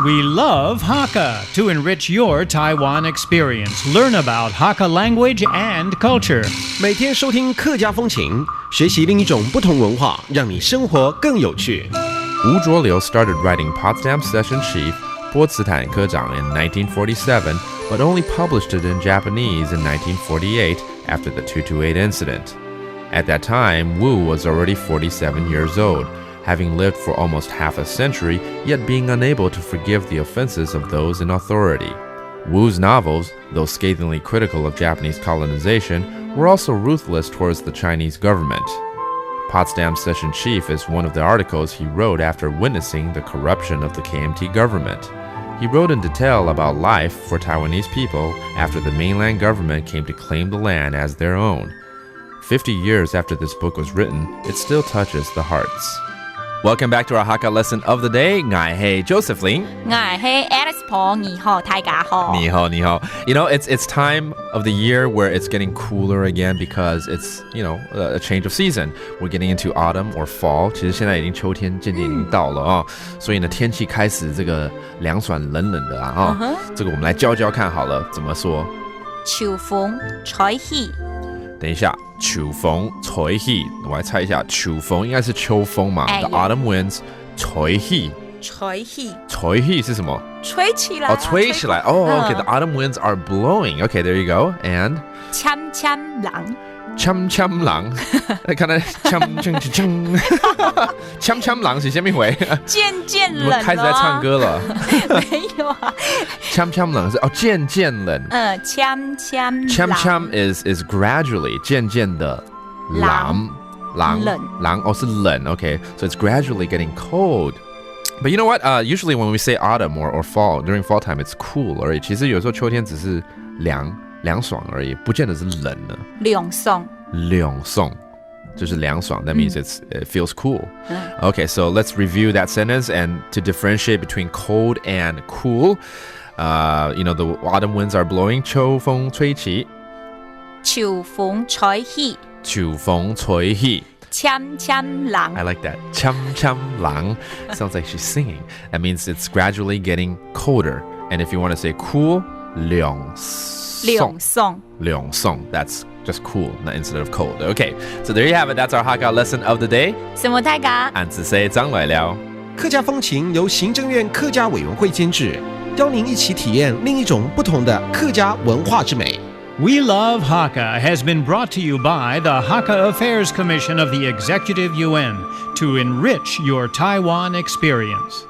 We love Hakka to enrich your Taiwan experience. Learn about Hakka language and culture. 每天收听客家风情，学习另一种不同文化，让你生活更有趣。Wu Zhuoliu started writing Potsdam Session Chief 波茨坦科长 in 1947, but only published it in Japanese in 1948 after the 228 incident. At that time, Wu was already 47 years old, having lived for almost half a century, yet being unable to forgive the offenses of those in authority. Wu's novels, though scathingly critical of Japanese colonization, were also ruthless towards the Chinese government. Potsdam Session Chief is one of the articles he wrote after witnessing the corruption of the KMT government. He wrote in detail about life for Taiwanese people after the mainland government came to claim the land as their own. 50 years after this book was written, it still touches the hearts. Welcome back to our Hakka lesson of the day. Ngai hei Joseph Ling. Ngai hei Alice Paul. 你好，大家好。你好，你好. You know, it's time of the year where it's getting cooler again because it's, a change of season. We're getting into autumn or fall. 其实现在已经秋天渐渐已经到了啊，所以呢，天气开始这个凉爽冷冷的啊。这个我们来教教看好了，怎么说？秋風吹起。等一下，秋風吹起，我來猜一下，秋風應該是秋風嘛？The autumn winds 吹起。吹起。吹起是什麼？吹起來。哦，吹起來。Oh, okay. The autumn winds are blowing. Okay, there you go. And 簽簽郎。簽簽郎，看來簽簽簽簽簽郎是什麼回？漸漸冷了。我們開始在唱歌了。沒有啊。簽簽冷是漸漸冷。簽簽。簽簽 is gradually 漸漸的冷是冷 okay, so it's gradually getting cold. But you know what? Usually when we say autumn or fall, during fall time, it's cool 而已。其實有時候秋天只是涼爽而已，不見得是冷的。涼爽就是涼爽 that means it feels cool. Okay, so let's review that sentence and to differentiate between cold and cool. The autumn winds are blowing. 秋風吹起。秋風吹起。秋風吹起。簽簽郎。I like that. 簽簽郎 sounds like she's singing. That means it's gradually getting colder. And if you want to say cool, 涼爽. That's just cool instead of cold. Okay, so there you have it. That's our Hakka lesson of the day. 什麼大家？俺只say 張來了。客家風情由行政院客家委員會監製，邀您一起體驗另一種不同的客家文化之美。We Love Hakka has been brought to you by the Hakka Affairs Commission of the Executive Yuan to enrich your Taiwan experience.